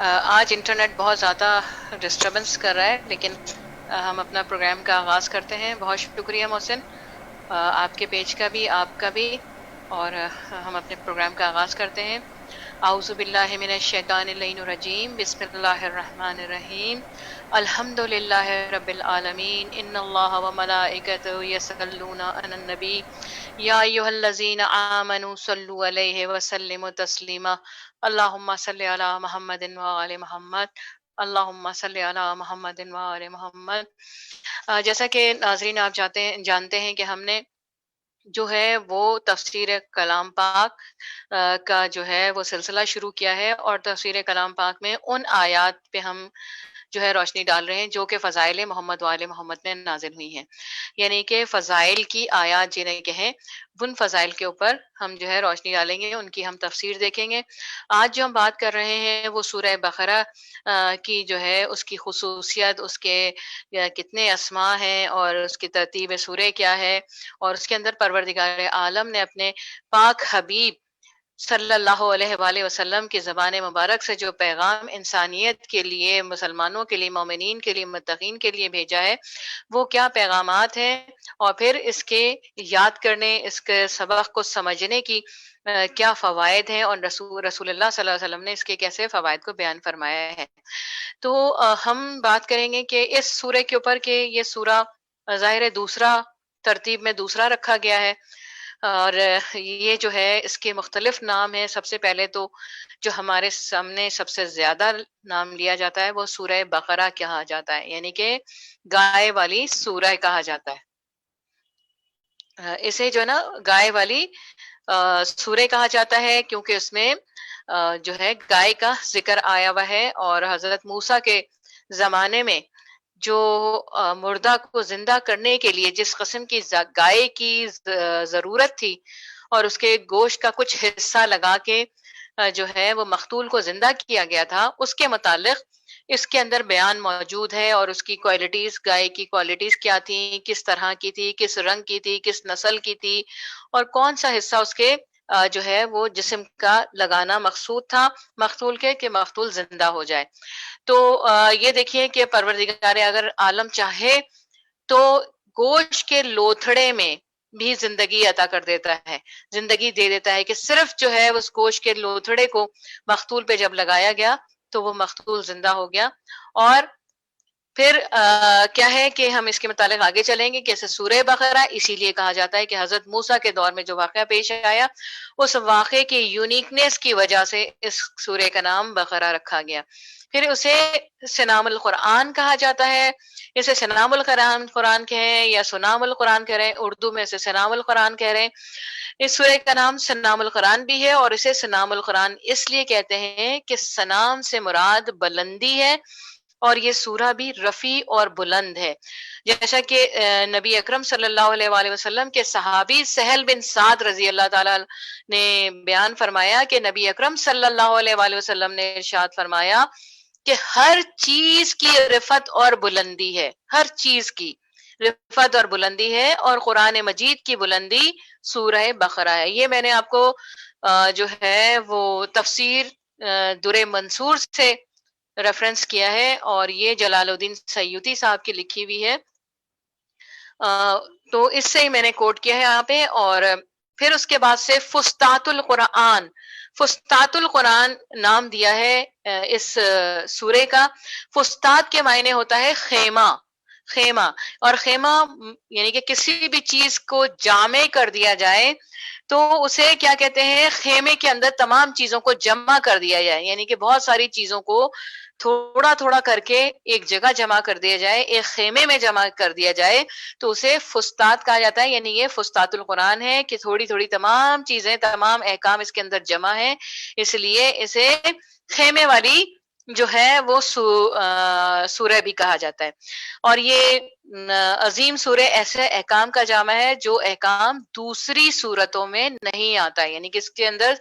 آج انٹرنیٹ بہت زیادہ ڈسٹربنس کر رہا ہے، لیکن ہم اپنا پروگرام کا آغاز کرتے ہیں۔ بہت شکریہ محسن، آپ کے پیج کا بھی، آپ کا بھی، اور ہم اپنے پروگرام کا آغاز کرتے ہیں۔ اعوذ باللہ من الشیطان اللعین الرجیم، بسم اللہ الرحمن الرحیم۔ الحمد للہ رب العالمین، ان اللہ وملائکتہ یصلون علی النبی، یا ایھا الذین آمنوا صلوا علیہ وسلموا تسلیما۔ اللہم صلی علی محمد وآل محمد، اللہم صلی علی محمد وآل محمد۔ جیسا کہ ناظرین آپ جانتے ہیں کہ ہم نے جو ہے وہ تفسیر کلام پاک کا جو ہے وہ سلسلہ شروع کیا ہے، اور تفسیر کلام پاک میں ان آیات پہ ہم جو ہے روشنی ڈال رہے ہیں جو کہ فضائل محمد وآل محمد میں نازل ہوئی ہیں، یعنی کہ فضائل کی آیات جنہیں کہیں، ان فضائل کے اوپر ہم جو ہے روشنی ڈالیں گے، ان کی ہم تفسیر دیکھیں گے۔ آج جو ہم بات کر رہے ہیں وہ سورہ بقرہ کی جو ہے اس کی خصوصیت، اس کے کتنے اسماء ہیں اور اس کی ترتیب سورہ کیا ہے، اور اس کے اندر پروردگار عالم نے اپنے پاک حبیب صلی اللہ علیہ وآلہ وسلم کی زبان مبارک سے جو پیغام انسانیت کے لیے، مسلمانوں کے لیے، مومنین کے لیے، متقین کے لیے بھیجا ہے، وہ کیا پیغامات ہیں، اور پھر اس کے یاد کرنے، اس کے سبق کو سمجھنے کی کیا فوائد ہیں، اور رسول اللہ صلی اللہ علیہ وسلم نے اس کے کیسے فوائد کو بیان فرمایا ہے۔ تو ہم بات کریں گے کہ اس سورہ کے اوپر کہ یہ سورہ ظاہر دوسرا ترتیب میں دوسرا رکھا گیا ہے، اور یہ جو ہے اس کے مختلف نام ہیں۔ سب سے پہلے تو جو ہمارے سامنے سب سے زیادہ نام لیا جاتا ہے وہ سورہ بقرہ کہا جاتا ہے، یعنی کہ گائے والی سورہ کہا جاتا ہے۔ اسے جو ہے نا گائے والی سورہ کہا جاتا ہے، کیونکہ اس میں جو ہے گائے کا ذکر آیا ہوا ہے، اور حضرت موسیٰ کے زمانے میں جو مردہ کو زندہ کرنے کے لیے جس قسم کی گائے کی ضرورت تھی، اور اس کے گوشت کا کچھ حصہ لگا کے جو ہے وہ مقتول کو زندہ کیا گیا تھا، اس کے متعلق اس کے اندر بیان موجود ہے، اور اس کی کوالٹیز، گائے کی کوالٹیز کیا تھیں، کس طرح کی تھی، کس رنگ کی تھی، کس نسل کی تھی، اور کون سا حصہ اس کے جو ہے وہ جسم کا لگانا مقصود تھا مقتول کے، کہ مقتول زندہ ہو جائے۔ تو یہ دیکھیے کہ پروردگار اگر عالم چاہے تو گوشت کے لوتھڑے میں بھی زندگی عطا کر دیتا ہے، زندگی دے دیتا ہے، کہ صرف جو ہے اس گوشت کے لوتھڑے کو مقتول پہ جب لگایا گیا تو وہ مقتول زندہ ہو گیا۔ اور پھر کیا ہے کہ ہم اس کے متعلق آگے چلیں گے کہ اسے سورہ بقرہ اسی لیے کہا جاتا ہے کہ حضرت موسیٰ کے دور میں جو واقعہ پیش آیا، اس واقعے کی یونیکنیس کی وجہ سے اس سورہ کا نام بقرہ رکھا گیا۔ پھر اسے سنام القرآن کہا جاتا ہے، اسے سنام القرآن کہیں یا سنام القرآن کہہ رہے ہیں، اردو میں اسے سنام القرآن کہہ رہے ہیں۔ اس سورہ کا نام سنام القرآن بھی ہے، اور اسے سنام القرآن اس لیے کہتے ہیں کہ سنام سے مراد بلندی ہے، اور یہ سورہ بھی رفیع اور بلند ہے، جیسا کہ نبی اکرم صلی اللہ علیہ وآلہ وسلم کے صحابی سہل بن سعد رضی اللہ تعالیٰ نے بیان فرمایا کہ نبی اکرم صلی اللہ علیہ وآلہ وسلم نے ارشاد فرمایا کہ ہر چیز کی رفعت اور بلندی ہے، ہر چیز کی رفعت اور بلندی ہے، اور قرآن مجید کی بلندی سورہ بقرہ ہے۔ یہ میں نے آپ کو جو ہے وہ تفسیر در منصور سے ریفرنس کیا ہے، اور یہ جلال الدین سیوطی صاحب کی لکھی ہوئی ہے، تو اس سے ہی میں نے کوٹ کیا ہے یہاں پہ۔ اور پھر اس کے بعد سے فستات القرآن، فستات القرآن نام دیا ہے اس سورہ کا۔ فستات کے معنی ہوتا ہے خیمہ، خیمہ، اور خیمہ یعنی کہ کسی بھی چیز کو جامع کر دیا جائے تو اسے کیا کہتے ہیں، خیمے کے اندر تمام چیزوں کو جمع کر دیا جائے، یعنی کہ بہت ساری چیزوں کو تھوڑا تھوڑا کر کے ایک جگہ جمع کر دیا جائے، ایک خیمے میں جمع کر دیا جائے، تو اسے فستات کہا جاتا ہے۔ یعنی یہ فستات القرآن ہے کہ تھوڑی تھوڑی تمام چیزیں، تمام احکام اس کے اندر جمع ہیں، اس لیے اسے خیمے والی جو ہے وہ سورہ بھی کہا جاتا ہے۔ اور یہ عظیم سورہ ایسے احکام کا جامع ہے جو احکام دوسری سورتوں میں نہیں آتا ہے، یعنی کہ اس کے اندر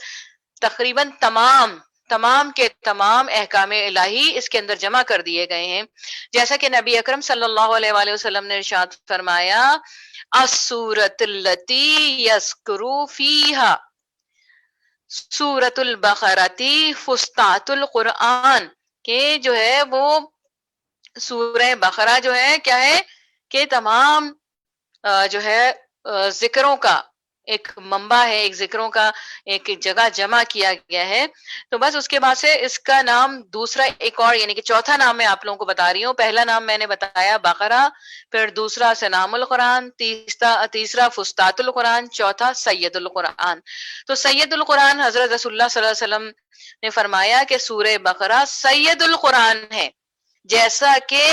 تقریباً تمام کے تمام احکام الہی اس کے اندر جمع کر دیے گئے ہیں، جیسا کہ نبی اکرم صلی اللہ علیہ وآلہ وسلم نے ارشاد فرمایا، السورۃ التی یذکر فیہا سورۃ البقرۃ فستات القرآن، کہ جو ہے وہ سورہ بقرہ جو ہے کیا ہے کہ تمام جو ہے ذکروں کا ایک منبع ہے، ایک ذکروں کا ایک جگہ جمع کیا گیا ہے. تو بس اس کے بعد سے اس کا نام دوسرا ایک اور یعنی کہ چوتھا نام میں آپ لوگوں کو بتا رہی ہوں. پہلا نام میں نے بتایا بقرہ، پھر دوسرا سنام القرآن، تیسرا فستات القرآن، چوتھا سید القرآن. تو سید القرآن حضرت رسول اللہ صلی اللہ علیہ وسلم نے فرمایا کہ سورہ بقرہ سید القرآن ہے، جیسا کہ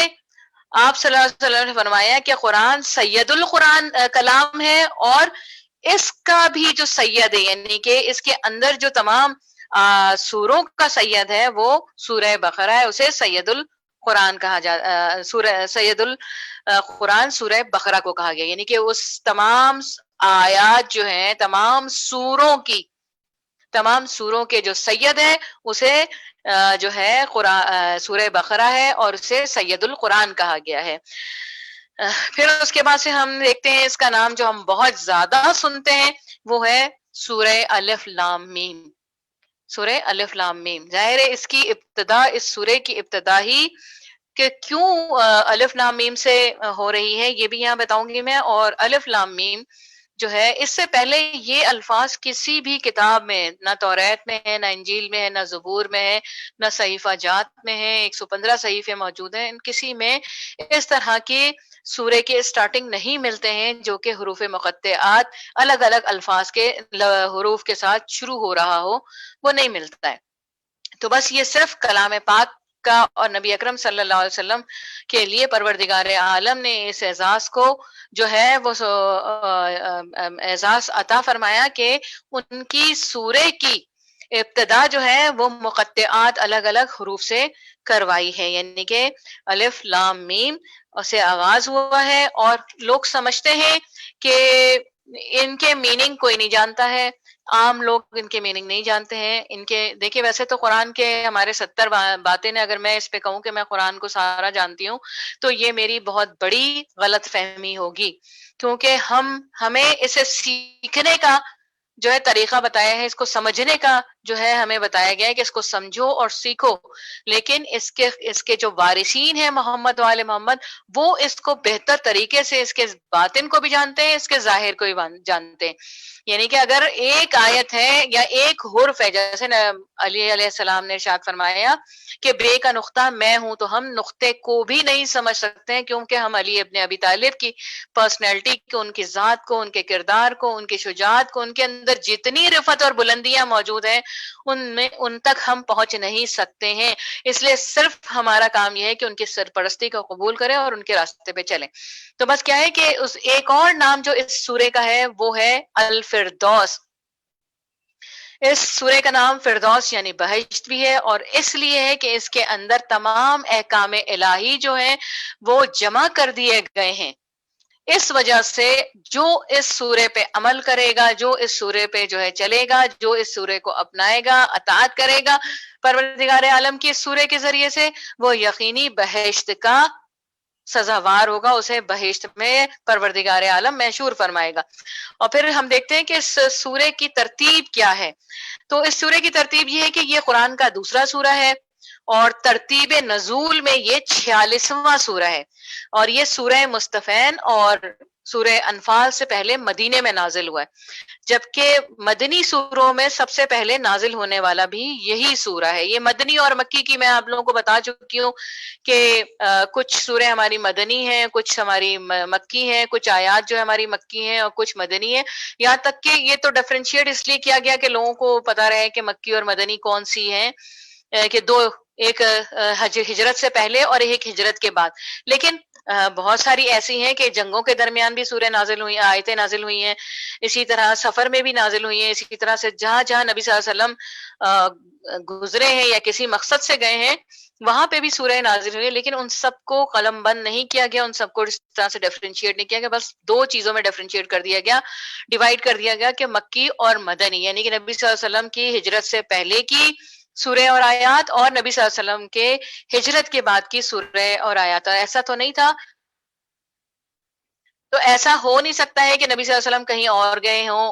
آپ صلی اللہ علیہ وسلم نے فرمایا کہ قرآن سید القرآن کلام ہے، اور اس کا بھی جو سید ہے یعنی کہ اس کے اندر جو تمام سوروں کا سید ہے وہ سورہ بقرہ ہے، اسے سید القرآن کہا جاتا، سورہ سید القرآن سورہ بقرہ کو کہا گیا. یعنی کہ اس تمام آیات جو ہیں تمام سوروں کے جو سید ہے اسے جو ہے سورہ بقرہ ہے اور اسے سید القرآن کہا گیا ہے. پھر اس کے بعد سے ہم دیکھتے ہیں اس کا نام جو ہم بہت زیادہ سنتے ہیں وہ ہے سورہ الف لام میم. سورہ الف لام میم، ظاہر ہے اس کی ابتدا، اس سورہ کی ابتدا ہی کہ کیوں الف لام میم سے ہو رہی ہے یہ بھی یہاں بتاؤں گی میں. اور الف لام میم جو ہے اس سے پہلے یہ الفاظ کسی بھی کتاب میں، نہ توریت میں ہے، نہ انجیل میں ہے، نہ زبور میں ہے، نہ صحیفہ جات میں ہے. 115 صحیفے موجود ہیں، ان کسی میں اس طرح کے سورے کے سٹارٹنگ نہیں ملتے ہیں جو کہ حروف مقطعات الگ الگ الفاظ کے حروف کے ساتھ شروع ہو رہا ہو، وہ نہیں ملتا ہے. تو بس یہ صرف کلام پاک کا اور نبی اکرم صلی اللہ علیہ وسلم کے لیے پروردگار عالم نے اس اعزاز کو جو ہے وہ اعزاز عطا فرمایا کہ ان کی سورے کی ابتدا جو ہے وہ مقطعات الگ الگ حروف سے کروائی ہے. یعنی کہ الف لام میم سے آغاز ہوا ہے، اور لوگ سمجھتے ہیں کہ ان کے میننگ کوئی نہیں جانتا ہے، عام لوگ ان کے میننگ نہیں جانتے ہیں. ان کے دیکھیے ویسے تو قرآن کے ہمارے 70 باتیں نے، اگر میں اس پہ کہوں کہ میں قرآن کو سارا جانتی ہوں تو یہ میری بہت بڑی غلط فہمی ہوگی، کیونکہ ہمیں اسے سیکھنے کا جو ہے طریقہ بتایا ہے، اس کو سمجھنے کا جو ہے ہمیں بتایا گیا ہے کہ اس کو سمجھو اور سیکھو. لیکن اس کے جو وارثین ہیں محمد وآل محمد، وہ اس کو بہتر طریقے سے اس کے باطن کو بھی جانتے ہیں، اس کے ظاہر کو بھی جانتے ہیں. یعنی کہ اگر ایک آیت ہے یا ایک حرف ہے، جیسے علی علیہ السلام نے ارشاد فرمایا کہ بے کا نقطہ میں ہوں، تو ہم نقطے کو بھی نہیں سمجھ سکتے ہیں، کیونکہ ہم علی ابن ابی طالب کی پرسنالٹی کو، ان کی ذات کو، ان کے کردار کو، ان کی شجاعت کو، ان کے اندر جتنی رفت اور بلندیاں موجود ہیں ان تک ہم پہنچ نہیں سکتے ہیں. اس لیے صرف ہمارا کام یہ ہے کہ ان کی سرپرستی کو قبول کریں اور ان کے راستے پہ چلیں. تو بس کیا ہے کہ اس ایک اور نام جو اس سورے کا ہے وہ ہے الفردوس. اس سورے کا نام فردوس یعنی بہشت بھی ہے، اور اس لیے ہے کہ اس کے اندر تمام احکام الہی جو ہیں وہ جمع کر دیے گئے ہیں. اس وجہ سے جو اس سورے پہ عمل کرے گا، جو اس سورے پہ جو ہے چلے گا، جو اس سورے کو اپنائے گا، اطاعت کرے گا پروردگار عالم کی اس سورے کے ذریعے سے، وہ یقینی بہشت کا سزاوار ہوگا، اسے بہشت میں پروردگار عالم محشور فرمائے گا. اور پھر ہم دیکھتے ہیں کہ اس سورے کی ترتیب کیا ہے. تو اس سورے کی ترتیب یہ ہے کہ یہ قرآن کا دوسرا سورہ ہے، اور ترتیب نزول میں یہ 46واں سورہ ہے، اور یہ سورہ مستفین اور سورہ انفال سے پہلے مدینے میں نازل ہوا ہے. جبکہ مدنی سوروں میں سب سے پہلے نازل ہونے والا بھی یہی سورہ ہے. یہ مدنی اور مکی کی میں آپ لوگوں کو بتا چکی ہوں کہ کچھ سورے ہماری مدنی ہیں، کچھ ہماری مکی ہیں، کچھ آیات جو ہماری مکی ہیں اور کچھ مدنی ہیں. یہاں تک کہ یہ تو ڈفرینشیٹ اس لیے کیا گیا کہ لوگوں کو پتا رہے کہ مکی اور مدنی کون سی ہیں، کہ دو، ایک ہجرت سے پہلے اور ایک ہجرت کے بعد. لیکن بہت ساری ایسی ہیں کہ جنگوں کے درمیان بھی سورہ نازل ہوئی، آیتیں نازل ہوئی ہیں، اسی طرح سفر میں بھی نازل ہوئی ہیں، اسی طرح سے جہاں جہاں نبی صلی اللہ علیہ وسلم گزرے ہیں یا کسی مقصد سے گئے ہیں وہاں پہ بھی سورہ نازل ہوئی. لیکن ان سب کو قلم بند نہیں کیا گیا، ان سب کو اس طرح سے ڈیفرینشیٹ نہیں کیا گیا، بس دو چیزوں میں ڈیفرینشیٹ کر دیا گیا، ڈیوائڈ کر دیا گیا، کہ مکی اور مدنی. یعنی کہ نبی صلی اللہ علیہ وسلم کی ہجرت سے پہلے کی سورہ اور آیات، اور نبی صلی اللہ علیہ وسلم کے ہجرت کے بعد کی سورہ اور آیات. ایسا تو نہیں تھا، تو ایسا ہو نہیں سکتا ہے کہ نبی صلی اللہ علیہ وسلم کہیں اور گئے ہوں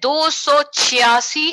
286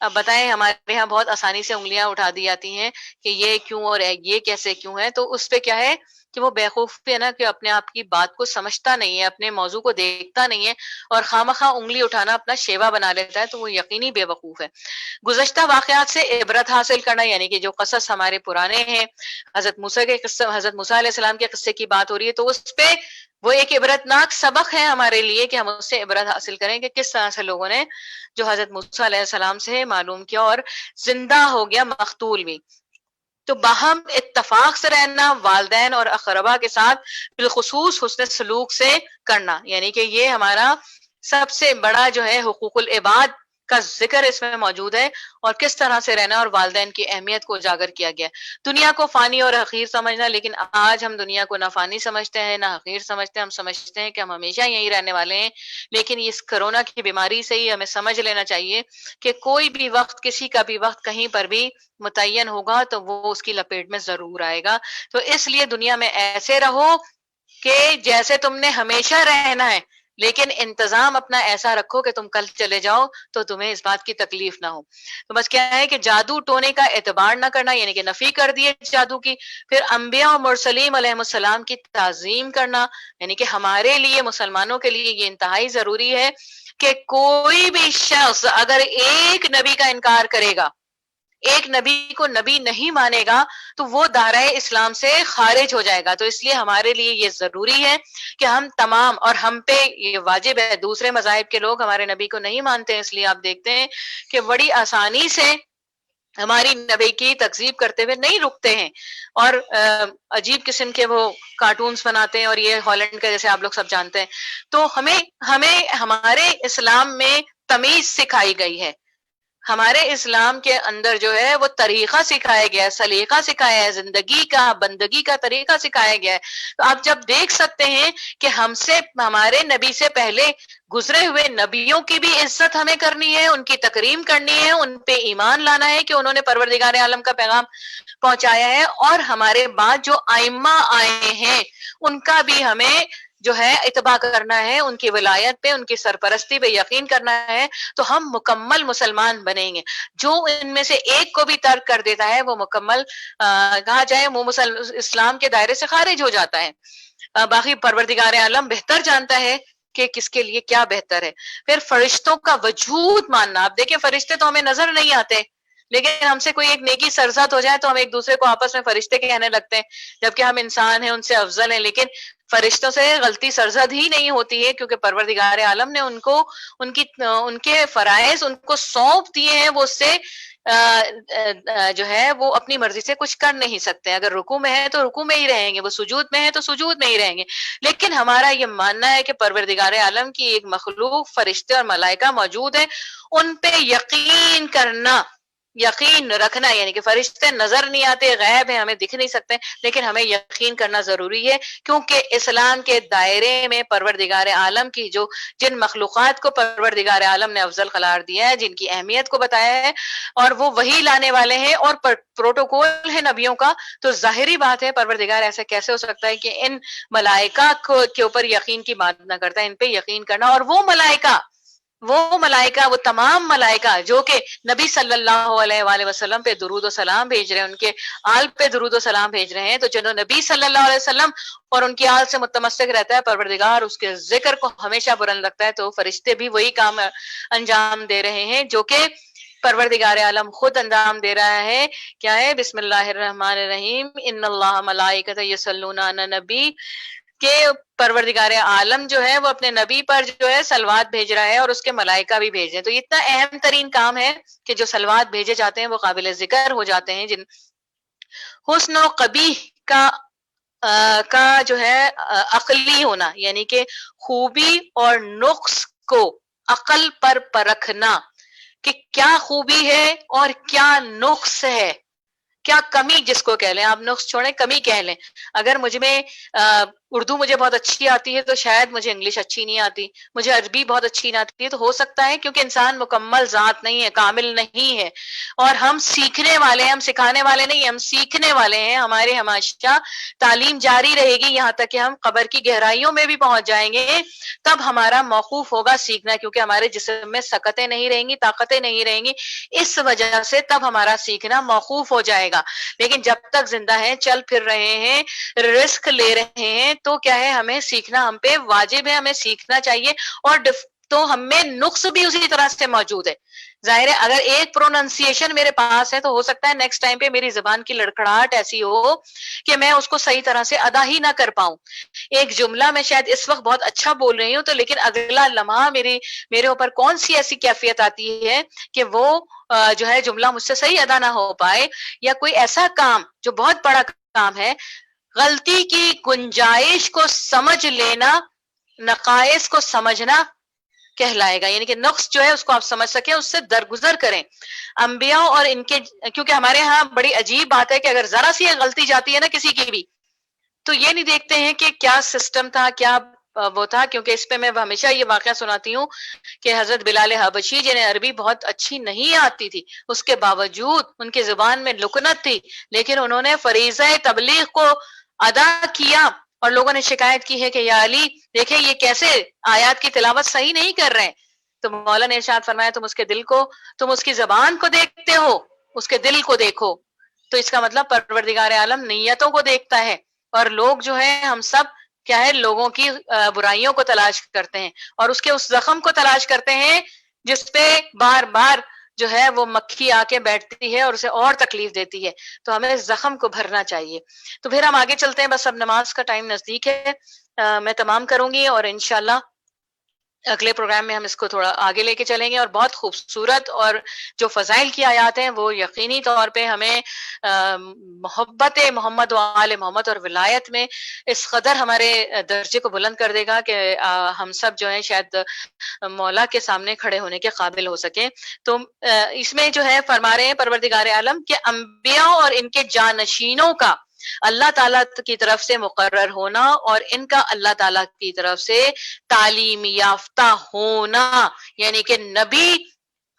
اب بتائیں ہمارے یہاں بہت آسانی سے انگلیاں اٹھا دی جاتی ہیں کہ یہ کیوں اور یہ کیسے کیوں ہے، تو اس پہ کیا ہے کہ وہ بیوقوف ہے نا کہ اپنے آپ کی بات کو سمجھتا نہیں ہے، اپنے موضوع کو دیکھتا نہیں ہے اور خواہ انگلی اٹھانا اپنا شیوا بنا لیتا ہے، تو وہ یقینی بے وقوف ہے۔ گزشتہ واقعات سے عبرت حاصل کرنا، یعنی کہ جو قصص ہمارے پرانے ہیں، حضرت موسیٰ کے قصے، حضرت موسیٰ علیہ السلام کے قصے کی بات ہو رہی ہے، تو اس پہ وہ ایک عبرتناک سبق ہے ہمارے لیے کہ ہم اس سے عبرت حاصل کریں کہ کس طرح سے لوگوں نے جو حضرت موسیٰ علیہ السلام سے معلوم کیا اور زندہ ہو گیا، مقتول بھی۔ تو باہم اتفاق سے رہنا، والدین اور اقربا کے ساتھ بالخصوص حسن سلوک سے کرنا، یعنی کہ یہ ہمارا سب سے بڑا جو ہے حقوق العباد کا ذکر اس میں موجود ہے، اور کس طرح سے رہنا اور والدین کی اہمیت کو اجاگر کیا گیا۔ دنیا کو فانی اور حقیر سمجھنا، لیکن آج ہم دنیا کو نہ فانی سمجھتے ہیں نہ حقیر سمجھتے ہیں، ہم سمجھتے ہیں کہ ہم ہمیشہ یہیں رہنے والے ہیں، لیکن اس کرونا کی بیماری سے ہی ہمیں سمجھ لینا چاہیے کہ کوئی بھی وقت، کسی کا بھی وقت کہیں پر بھی متعین ہوگا تو وہ اس کی لپیٹ میں ضرور آئے گا۔ تو اس لیے دنیا میں ایسے رہو کہ جیسے تم نے ہمیشہ رہنا ہے، لیکن انتظام اپنا ایسا رکھو کہ تم کل چلے جاؤ تو تمہیں اس بات کی تکلیف نہ ہو۔ تو بس کیا ہے کہ جادو ٹونے کا اعتبار نہ کرنا، یعنی کہ نفی کر دیے جادو کی۔ پھر انبیاء اور مرسلین علیہ السلام کی تعظیم کرنا، یعنی کہ ہمارے لیے، مسلمانوں کے لیے یہ انتہائی ضروری ہے کہ کوئی بھی شخص اگر ایک نبی کا انکار کرے گا، ایک نبی کو نبی نہیں مانے گا، تو وہ دائرہ اسلام سے خارج ہو جائے گا۔ تو اس لیے ہمارے لیے یہ ضروری ہے کہ ہم تمام، اور ہم پہ یہ واجب ہے، دوسرے مذاہب کے لوگ ہمارے نبی کو نہیں مانتے ہیں، اس لیے آپ دیکھتے ہیں کہ بڑی آسانی سے ہماری نبی کی تکذیب کرتے ہوئے نہیں رکتے ہیں، اور عجیب قسم کے وہ کارٹونز بناتے ہیں، اور یہ ہالینڈ کا جیسے آپ لوگ سب جانتے ہیں۔ تو ہمیں ہمارے اسلام میں تمیز سکھائی گئی ہے، ہمارے اسلام کے اندر جو ہے وہ طریقہ سکھایا گیا ہے، سلیقہ سکھایا ہے، زندگی کا، بندگی کا طریقہ سکھایا گیا ہے۔ تو آپ جب دیکھ سکتے ہیں کہ ہمارے نبی سے پہلے گزرے ہوئے نبیوں کی بھی عزت ہمیں کرنی ہے، ان کی تکریم کرنی ہے، ان پہ ایمان لانا ہے کہ انہوں نے پروردگار عالم کا پیغام پہنچایا ہے، اور ہمارے بعد جو ائمہ آئے ہیں ان کا بھی ہمیں جو ہے اتباع کرنا ہے، ان کی ولایت پہ، ان کی سرپرستی پہ یقین کرنا ہے، تو ہم مکمل مسلمان بنیں گے۔ جو ان میں سے ایک کو بھی ترک کر دیتا ہے وہ مکمل کہا جائے وہ اسلام کے دائرے سے خارج ہو جاتا ہے۔ باقی پروردگار عالم بہتر جانتا ہے کہ کس کے لیے کیا بہتر ہے۔ پھر فرشتوں کا وجود ماننا، آپ دیکھیں فرشتے تو ہمیں نظر نہیں آتے، لیکن ہم سے کوئی ایک نیکی سرزد ہو جائے تو ہم ایک دوسرے کو آپس میں فرشتے کہنے لگتے ہیں، جبکہ ہم انسان ہیں، ان سے افضل ہیں، لیکن فرشتوں سے غلطی سرزد ہی نہیں ہوتی ہے، کیونکہ پروردگار عالم نے ان کے فرائض ان کو سونپ دیے ہیں، وہ اس سے جو ہے وہ اپنی مرضی سے کچھ کر نہیں سکتے۔ اگر رکوع میں ہے تو رکوع میں ہی رہیں گے، وہ سجود میں ہے تو سجود میں ہی رہیں گے، لیکن ہمارا یہ ماننا ہے کہ پروردگار عالم کی ایک مخلوق فرشتے اور ملائکہ موجود ہیں، ان پہ یقین کرنا، یقین رکھنا، یعنی کہ فرشتے نظر نہیں آتے، غیب ہیں، ہمیں دکھ نہیں سکتے، لیکن ہمیں یقین کرنا ضروری ہے، کیونکہ اسلام کے دائرے میں پروردگار عالم کی جن مخلوقات کو پروردگار عالم نے افضل قرار دیا ہے، جن کی اہمیت کو بتایا ہے، اور وہ وہی لانے والے ہیں اور پروٹوکول ہے نبیوں کا، تو ظاہری بات ہے پروردگار ایسا کیسے ہو سکتا ہے کہ ان ملائکہ کے اوپر یقین کی بات نہ کرتا ہے، ان پہ یقین کرنا۔ اور وہ ملائکہ، وہ تمام ملائکہ جو کہ نبی صلی اللہ علیہ وآلہ وسلم پہ درود و سلام بھیج رہے ہیں، ان کے آل پہ درود و سلام بھیج رہے ہیں، تو جو نبی صلی اللہ علیہ وسلم اور ان کی آل سے متمسک رہتا ہے، پروردگار اس کے ذکر کو ہمیشہ بلند رکھتا ہے، تو فرشتے بھی وہی کام انجام دے رہے ہیں جو کہ پروردگار عالم خود انجام دے رہا ہے۔ کیا ہے؟ بسم اللہ الرحمن الرحیم، ان اللہ ملائکۃ یصلون علی النبی، کہ پروردگار عالم جو ہے وہ اپنے نبی پر جو ہے صلوات بھیج رہا ہے، اور اس کے ملائکہ بھی بھیج رہے ہیں۔ تو اتنا اہم ترین کام ہے کہ جو صلوات بھیجے جاتے ہیں وہ قابل ذکر ہو جاتے ہیں۔ جن حسن و قبیح کا جو ہے عقلی ہونا، یعنی کہ خوبی اور نقص کو عقل پر پرکھنا کہ کیا خوبی ہے اور کیا نقص ہے، کیا کمی جس کو کہہ لیں، آپ نقص چھوڑیں، کمی کہہ لیں۔ اگر مجھ میں اردو مجھے بہت اچھی آتی ہے تو شاید مجھے انگلش اچھی نہیں آتی، مجھے عربی بہت اچھی نہیں آتی ہے تو ہو سکتا ہے، کیونکہ انسان مکمل ذات نہیں ہے، کامل نہیں ہے، اور ہم سیکھنے والے ہیں، ہم سکھانے والے نہیں، ہم سیکھنے والے ہیں، ہمارے ہمیشہ تعلیم جاری رہے گی یہاں تک کہ ہم قبر کی گہرائیوں میں بھی پہنچ جائیں گے، تب ہمارا موقوف ہوگا سیکھنا، کیونکہ ہمارے جسم میں سکتیں نہیں رہیں گی، طاقتیں نہیں رہیں گی، اس وجہ سے تب ہمارا سیکھنا موقوف ہو جائے گا۔ لیکن جب تک زندہ ہیں، چل پھر رہے ہیں، رزق لے رہے ہیں، تو کیا ہے، ہمیں سیکھنا ہم پہ واجب ہے، ہمیں سیکھنا چاہیے، اور تو ہم میں نقص بھی اسی طرح سے موجود ہے۔ ظاہر ہے اگر ایک پروننسیشن میرے پاس ہے تو ہو سکتا ہے نیکسٹ ٹائم پہ میری زبان کی لڑکھڑاہٹ ایسی ہو کہ میں اس کو صحیح طرح سے ادا ہی نہ کر پاؤں۔ ایک جملہ میں شاید اس وقت بہت اچھا بول رہی ہوں تو لیکن اگلا لمحہ میرے اوپر کون سی ایسی کیفیت آتی ہے کہ وہ جو ہے جملہ مجھ سے صحیح ادا نہ ہو پائے، یا کوئی ایسا کام جو بہت بڑا کام ہے، غلطی کی گنجائش کو سمجھ لینا نقائص کو سمجھنا کہلائے گا، یعنی کہ نقص جو ہے اس کو آپ سمجھ سکیں، اس سے درگزر کریں۔ انبیاء اور ان کے، کیونکہ ہمارے ہاں بڑی عجیب بات ہے کہ اگر ذرا سی غلطی جاتی ہے نا کسی کی بھی، تو یہ نہیں دیکھتے ہیں کہ کیا سسٹم تھا، کیا وہ تھا، کیونکہ اس پہ میں ہمیشہ یہ واقعہ سناتی ہوں کہ حضرت بلال حبشی جنہیں عربی بہت اچھی نہیں آتی تھی، اس کے باوجود ان کی زبان میں لکنت تھی، لیکن انہوں نے فریضہ تبلیغ کو ادا کیا، اور لوگوں نے شکایت کی ہے کہ یا علی دیکھیں یہ کیسے آیات کی تلاوت صحیح نہیں کر رہے ہیں، تو مولا نے ارشاد فرمایا تم اس کی زبان کو دیکھتے ہو، اس کے دل کو دیکھو، تو اس کا مطلب پروردگار عالم نیتوں کو دیکھتا ہے، اور لوگ جو ہے ہم سب کیا ہے لوگوں کی برائیوں کو تلاش کرتے ہیں، اور اس کے اس زخم کو تلاش کرتے ہیں جس پہ بار بار جو ہے وہ مکھی آ کے بیٹھتی ہے اور اسے اور تکلیف دیتی ہے، تو ہمیں زخم کو بھرنا چاہیے۔ تو پھر ہم آگے چلتے ہیں، بس اب نماز کا ٹائم نزدیک ہے، میں تمام کروں گی، اور انشاءاللہ اگلے پروگرام میں ہم اس کو تھوڑا آگے لے کے چلیں گے، اور بہت خوبصورت اور جو فضائل کی آیات ہیں وہ یقینی طور پہ ہمیں محبت محمد و آل محمد اور ولایت میں اس قدر ہمارے درجے کو بلند کر دے گا کہ ہم سب جو ہیں شاید مولا کے سامنے کھڑے ہونے کے قابل ہو سکیں۔ تو اس میں جو ہے فرما رہے ہیں پروردگار عالم کہ انبیاء اور ان کے جانشینوں کا اللہ تعالیٰ کی طرف سے مقرر ہونا، اور ان کا اللہ تعالیٰ کی طرف سے تعلیم یافتہ ہونا، یعنی کہ نبی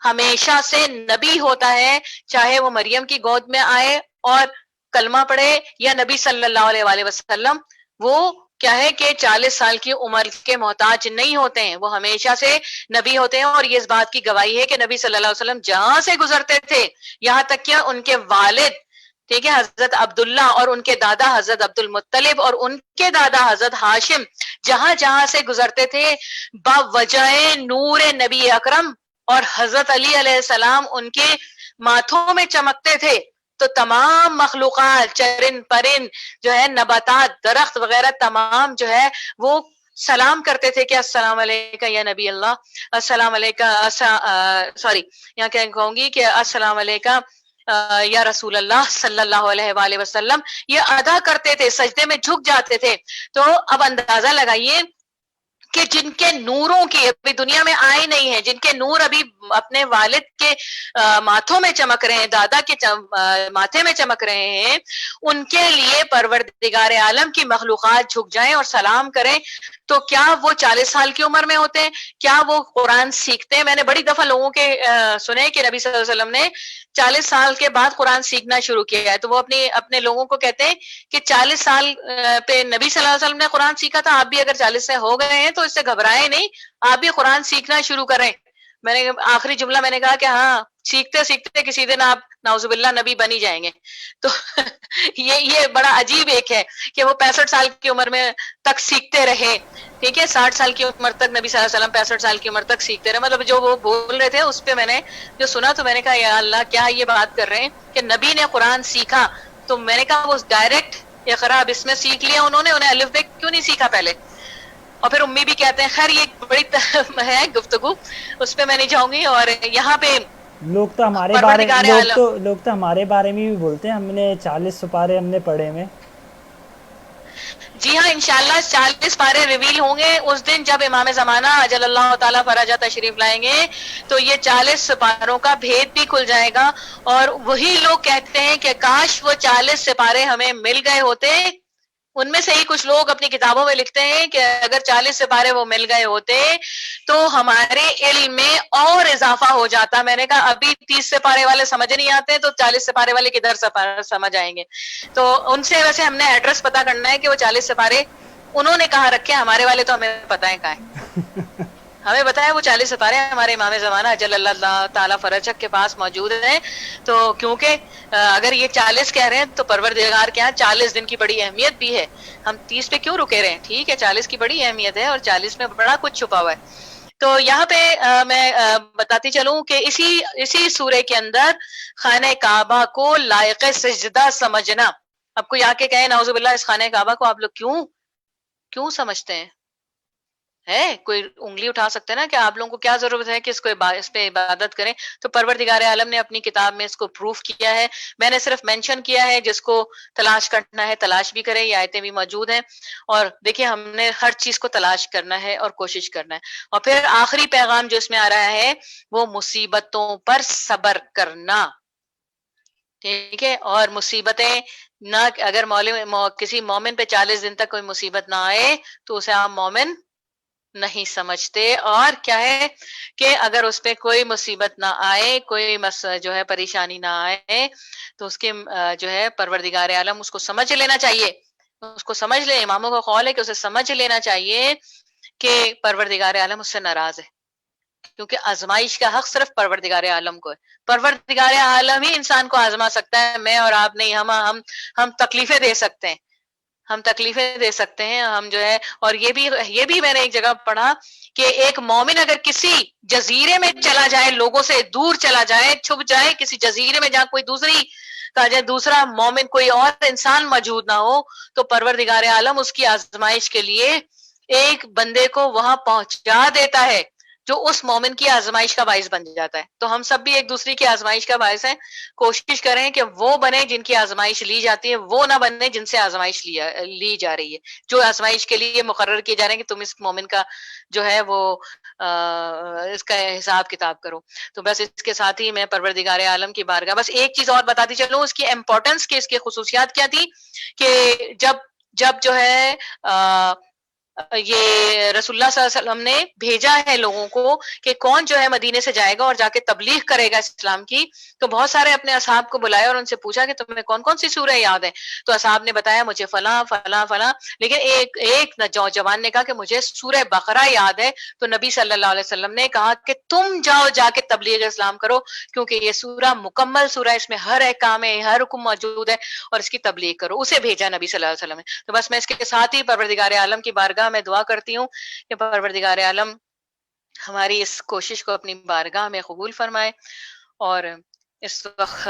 ہمیشہ سے نبی ہوتا ہے، چاہے وہ مریم کی گود میں آئے اور کلمہ پڑھے، یا نبی صلی اللہ علیہ وآلہ وسلم وہ کیا ہے کہ 40 سال کی عمر کے محتاج نہیں ہوتے ہیں، وہ ہمیشہ سے نبی ہوتے ہیں، اور یہ اس بات کی گواہی ہے کہ نبی صلی اللہ علیہ وسلم جہاں سے گزرتے تھے، یہاں تک کہ ان کے والد ٹھیک ہے حضرت عبداللہ اور ان کے دادا حضرت عبد المطلب اور ان کے دادا حضرت ہاشم جہاں جہاں سے گزرتے تھے باوجہ نور نبی اکرم اور حضرت علی علیہ السلام ان کے ماتھوں میں چمکتے تھے، تو تمام مخلوقات چرند پرند جو ہے نباتات درخت وغیرہ تمام جو ہے وہ سلام کرتے تھے کہ السلام علیکہ یا نبی اللہ، السلام علیکہ سوری یہاں کیا کہوں گی کہ السلام علیکہ یا رسول اللہ صلی اللہ علیہ وآلہ وسلم، یہ ادا کرتے تھے، سجدے میں جھک جاتے تھے۔ تو اب اندازہ لگائیے کہ جن کے نوروں کی ابھی دنیا میں آئے نہیں ہیں، جن کے نور ابھی اپنے والد کے ماتھوں میں چمک رہے ہیں، دادا کے ماتھے میں چمک رہے ہیں، ان کے لیے پروردگار عالم کی مخلوقات جھک جائیں اور سلام کریں، تو کیا وہ 40 سال کی عمر میں ہوتے ہیں؟ کیا وہ قرآن سیکھتے ہیں؟ میں نے بڑی دفعہ لوگوں کے سنے کہ نبی صلی اللہ علیہ وسلم نے 40 سال کے بعد قرآن سیکھنا شروع کیا ہے، تو وہ اپنے لوگوں کو کہتے ہیں کہ 40 سال پہ نبی صلی اللہ علیہ وسلم نے قرآن سیکھا تھا، آپ بھی اگر 40 سے ہو گئے ہیں تو اس سے گھبرائیں نہیں، آپ بھی قرآن سیکھنا شروع کریں۔ میں نے آخری جملہ میں نے کہا کہ ہاں سیکھتے سیکھتے کسی دن آپ نعوذ باللہ نبی بن ہی جائیں گے۔ تو یہ بڑا عجیب ایک ہے کہ وہ 65 سال کی عمر میں تک سیکھتے رہے، ٹھیک ہے 60 سال کی عمر تک نبی صلی اللہ علیہ وسلم 65 سال کی عمر تک سیکھتے رہے، مطلب جو وہ بول رہے تھے اس پہ میں نے جو سنا تو میں نے کہا یا اللہ کیا یہ بات کر رہے ہیں کہ نبی نے قرآن سیکھا، تو میں نے کہا وہ ڈائریکٹ اقرا بسم سیکھ لیا انہیں الف بے کیوں نہیں سیکھا پہلے؟ اور پھر امی بھی کہتے ہیں، خیر یہ بڑی ہے گفتگو، اس پہ میں نہیں جاؤں گی۔ اور یہاں پہ لوگ تو ہمارے بارے پروردگار عالم لوگ تو ہمارے بارے میں بھی بولتے ہیں، ہم نے 40 سپارے ہم نے پڑھے میں۔ جی ہاں انشاءاللہ 40 پارے ریویل ہوں گے اس دن جب امام زمانہ اجل اللہ تعالیٰ فرجہ تشریف لائیں گے، تو یہ 40 سپاروں کا بھید بھی کھل جائے گا، اور وہی لوگ کہتے ہیں کہ کاش وہ 40 سپارے ہمیں مل گئے ہوتے، ان میں سے ہی کچھ لوگ اپنی کتابوں میں لکھتے ہیں کہ اگر 40 سپارے وہ مل گئے ہوتے تو ہمارے علم میں اور اضافہ ہو جاتا. میں نے کہا ابھی 30 سپارے والے سمجھ نہیں آتے تو 40 سپارے والے کدھر سمجھ آئیں گے. تو ان سے ویسے ہم نے ایڈریس پتا کرنا ہے کہ وہ 40 سپارے انہوں نے کہاں رکھے, ہمارے والے تو ہمیں پتہ ہے کہاں ہے. ہمیں بتایا وہ 40 سپارے ہمارے امام زمانہ اجل اللہ تعالیٰ فرجک کے پاس موجود ہیں. تو کیونکہ اگر یہ 40 کہہ رہے ہیں تو پروردگار کے ہاں 40 دن کی بڑی اہمیت بھی ہے. ہم 30 پہ کیوں رکے رہے ہیں؟ ٹھیک ہے 40 کی بڑی اہمیت ہے اور 40 میں بڑا کچھ چھپا ہوا ہے. تو یہاں پہ میں بتاتی چلوں کہ اسی سورے کے اندر خانہ کعبہ کو لائق سجدہ سمجھنا. اب کوئی آ کے کہے نعوذ باللہ اس خانہ کعبہ کو آپ لوگ کیوں سمجھتے ہیں؟ ہے کوئی انگلی اٹھا سکتے ہیں نا کہ آپ لوگوں کو کیا ضرورت ہے کہ اس پہ عبادت کریں. تو پروردگار عالم نے اپنی کتاب میں اس کو پروف کیا ہے. میں نے صرف مینشن کیا ہے, جس کو تلاش کرنا ہے تلاش بھی کرے, یہ آیتیں بھی موجود ہیں. اور دیکھیں ہم نے ہر چیز کو تلاش کرنا ہے اور کوشش کرنا ہے. اور پھر آخری پیغام جو اس میں آ رہا ہے وہ مصیبتوں پر صبر کرنا. ٹھیک ہے, اور مصیبتیں نہ, اگر کسی مومن پہ 40 دن تک کوئی مصیبت نہ آئے تو اسے آپ مومن نہیں سمجھتے. اور کیا ہے کہ اگر اس پہ کوئی مصیبت نہ آئے, کوئی جو ہے پریشانی نہ آئے تو اس کے جو ہے پروردگار عالم اس کو سمجھ لینا چاہیے. اس کو سمجھ لے, اماموں کا قول ہے کہ اسے سمجھ لینا چاہیے کہ پروردگار عالم اس سے ناراض ہے, کیونکہ آزمائش کا حق صرف پروردگار عالم کو ہے. پروردگار عالم ہی انسان کو آزما سکتا ہے, میں اور آپ نہیں. ہم تکلیفیں دے سکتے ہیں, ہم تکلیفیں دے سکتے ہیں, ہم جو ہے. اور یہ بھی میں نے ایک جگہ پڑھا کہ ایک مومن اگر کسی جزیرے میں چلا جائے, لوگوں سے دور چلا جائے, چھپ جائے کسی جزیرے میں جہاں کوئی دوسرا مومن کوئی اور انسان موجود نہ ہو, تو پروردگار عالم اس کی آزمائش کے لیے ایک بندے کو وہاں پہنچا دیتا ہے جو اس مومن کی آزمائش کا باعث بن جاتا ہے. تو ہم سب بھی ایک دوسرے کی آزمائش کا باعث ہیں. کوشش کریں کہ وہ بنے جن کی آزمائش لی جاتی ہے, وہ نہ بنے جن سے آزمائش لی جا رہی ہے, جو آزمائش کے لیے مقرر کیے جا رہے ہیں کہ تم اس مومن کا جو ہے وہ اس کا حساب کتاب کرو. تو بس اس کے ساتھ ہی میں پروردگار عالم کی بارگاہ بس ایک چیز اور بتاتی چلوں, اس کی امپورٹنس کی, اس کی خصوصیات کیا تھی کہ جب جو ہے یہ رسول اللہ صلی اللہ علیہ وسلم نے بھیجا ہے لوگوں کو کہ کون جو ہے مدینے سے جائے گا اور جا کے تبلیغ کرے گا اسلام کی, تو بہت سارے اپنے اصحاب کو بلایا اور ان سے پوچھا کہ تمہیں کون کون سی سورہ یاد ہے. تو اصحاب نے بتایا مجھے فلاں فلاں فلاں, لیکن ایک نوجوان نے کہا کہ مجھے سورہ بقرہ یاد ہے. تو نبی صلی اللہ علیہ وسلم نے کہا کہ تم جاؤ جا کے تبلیغ اسلام کرو, کیونکہ یہ سورہ مکمل سورہ, اس میں ہر احکام ہے, ہر حکم موجود ہے, اور اس کی تبلیغ کرو. اسے بھیجا نبی صلی اللہ علیہ وسلم نے. تو بس میں اس کے ساتھ ہی پروردگار عالم کی بارگاہ میں دعا کرتی ہوں کہ پروردگار عالم ہماری اس کوشش کو اپنی بارگاہ میں قبول فرمائے. اور اس وقت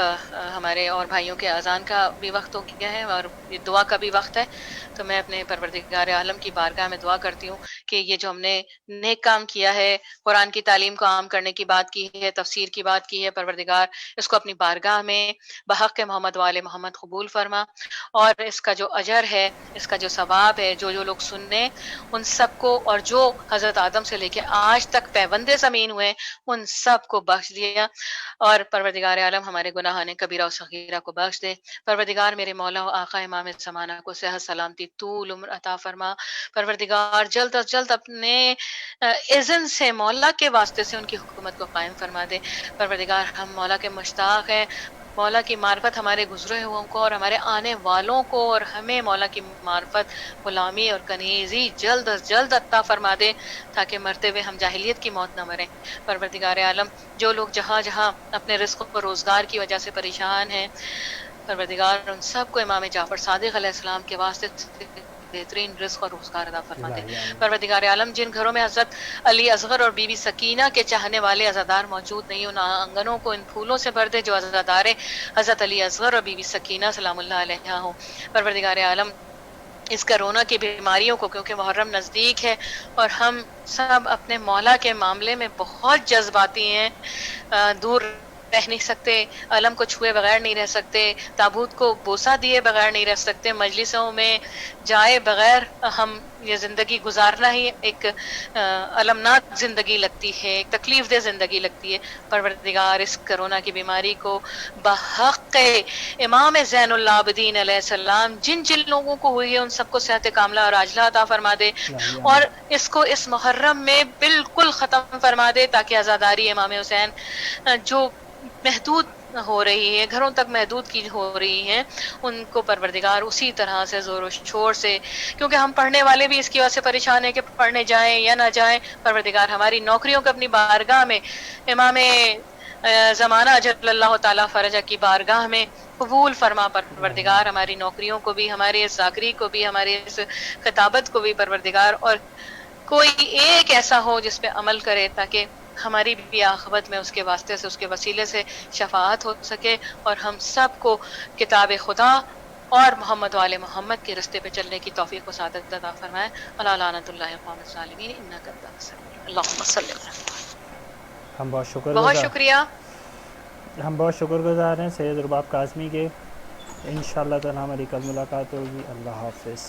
ہمارے اور بھائیوں کے اذان کا بھی وقت ہو گیا ہے اور یہ دعا کا بھی وقت ہے. تو میں اپنے پروردگار عالم کی بارگاہ میں دعا کرتی ہوں کہ یہ جو ہم نے نیک کام کیا ہے, قرآن کی تعلیم کو عام کرنے کی بات کی ہے, تفسیر کی بات کی ہے, پروردگار اس کو اپنی بارگاہ میں بحق محمد والے محمد قبول فرما. اور اس کا جو اجر ہے, اس کا جو ثواب ہے, جو لوگ سننے ان سب کو, اور جو حضرت آدم سے لے کے آج تک پیوندے زمین ہوئے ان سب کو بخش دیا. اور پروردگار عالم ہمارے گناہان کبیرہ و صغیرہ کو بخش دے. پروردگار میرے مولا و آقا امام زمانہ کو صحت سلامتی طول عمر عطا فرما. پروردگار جلد از جلد اپنے اذن سے مولا کے واسطے سے ان کی حکومت کو قائم فرما دے. پروردگار ہم مولا کے مشتاق ہیں, مولا کی معرفت ہمارے گزرے ہوئوں کو اور ہمارے آنے والوں کو, اور ہمیں مولا کی معرفت, غلامی اور کنیزی جلد از جلد عطا فرما دے تاکہ مرتے ہوئے ہم جاہلیت کی موت نہ مریں. پروردگار عالم جو لوگ جہاں جہاں اپنے رزق و روزگار کی وجہ سے پریشان ہیں, پروردگار ان سب کو امام جعفر صادق علیہ السلام کے واسطے بہترین رزق اور روزگار عطا فرما دے. پروردگار عالم جن گھروں میں حضرت علی اصغر اور بی بی سکینہ کے چاہنے والے عزادار موجود نہیں, ان آنگنوں کو ان پھولوں سے بھر دے جو عزادار حضرت علی اصغر اور بی بی سکینہ سلام اللہ علیہ ہوں. پروردگار عالم اس کرونا کی بیماریوں کو, کیونکہ محرم نزدیک ہے اور ہم سب اپنے مولا کے معاملے میں بہت جذباتی ہیں, دور رہ نہیں سکتے، علم کو چھوئے بغیر نہیں رہ سکتے، تابوت کو بوسہ دیے بغیر نہیں رہ سکتے، مجلسوں میں جائے بغیر ہم یہ زندگی گزارنا ہی ایک المناک زندگی لگتی ہے، ایک تکلیف دہ زندگی لگتی ہے۔ پروردگار اس کرونا کی بیماری کو بحق امام زین العابدین علیہ السلام جن جن لوگوں کو ہوئی ہے ان سب کو صحت کاملہ اور عاجلہ عطا فرما دے، اور اس کو اس محرم میں بالکل ختم فرما دے، تاکہ عزاداری امام حسین جو محدود ہو رہی ہے، گھروں تک محدود کی ہو رہی ہیں، ان کو پروردگار اسی طرح سے زور و شور سے، کیونکہ ہم پڑھنے والے بھی اس کی وجہ سے پریشان ہیں کہ پڑھنے جائیں یا نہ جائیں، پروردگار ہماری نوکریوں کو اپنی بارگاہ میں امام زمانہ اجل اللہ تعالیٰ فرجہ کی بارگاہ میں قبول فرما پروردگار، ہماری نوکریوں کو بھی، ہمارے اس ذاکری کو بھی، ہمارے اس خطابت کو بھی پروردگار، اور کوئی ایک ایسا ہو جس پہ عمل کرے تاکہ ہماری بھی آخرت میں اس کے واسطے سے، اس کے وسیلے سے شفاعت ہو سکے، اور ہم سب کو کتاب خدا اور محمد وآل محمد کے رستے پہ چلنے کی توفیق و سعادت عطا فرمائے۔ الا لعنت اللہ قوم الظالمین انک انت السمیع اللہم صلی اللہ۔ ہم بہت بہت شکریہ۔ شکر گزار ہیں سید رباب کاظمی کے۔ انشاءاللہ تعالی ہماری کل ملاقات ہوگی۔ اللہ حافظ۔